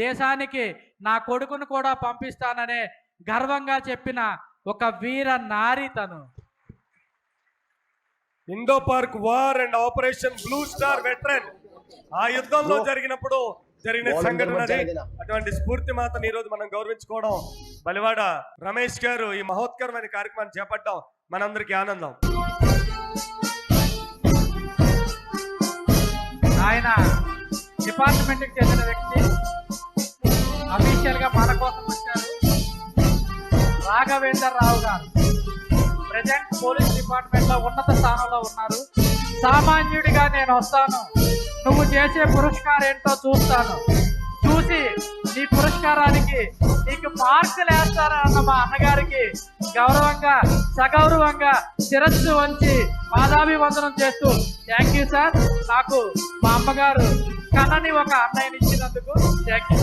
దేశానికి నా కొడుకును కూడా పంపిస్తాననే గర్వంగా చెప్పిన ఒక వీర నారి తను. Indo park war and operation blue star veteran ఆ యుద్ధంలో జరిగినప్పుడు జరిగిన సంఘటన. అటువంటి స్ఫూర్తి మాతను ఈ రోజు మనం గౌరవించుకోవడం, బలివాడ రమేష్ గారు ఈ మహోత్కరమైన కార్యక్రమాన్ని చేపట్టడం మనందరికీ ఆనందం. ఆయన డిపార్ట్మెంట్కి చెందిన వ్యక్తి, అఫీషియల్ గా మన కోసం వచ్చారు. రాఘవేందర్ రావు గారు ప్రజెంట్ పోలీస్ డిపార్ట్మెంట్ లో ఉన్నత స్థానంలో ఉన్నారు. సామాన్యుడిగా నేను వస్తాను, నువ్వు చేసే పురస్కారం ఏంటో చూస్తాను, చూసి నీ పురస్కారానికి నీకు మార్కులు వేస్తారన్న మా అన్నగారికి గౌరవంగా సగౌరవంగా శిరస్సు వంచి పాదాభివందనం చేస్తూ థ్యాంక్ యూ సార్, నాకు మా అమ్మగారు కన్నని ఒక అన్నయ్యని ఇచ్చినందుకు థ్యాంక్ యూ.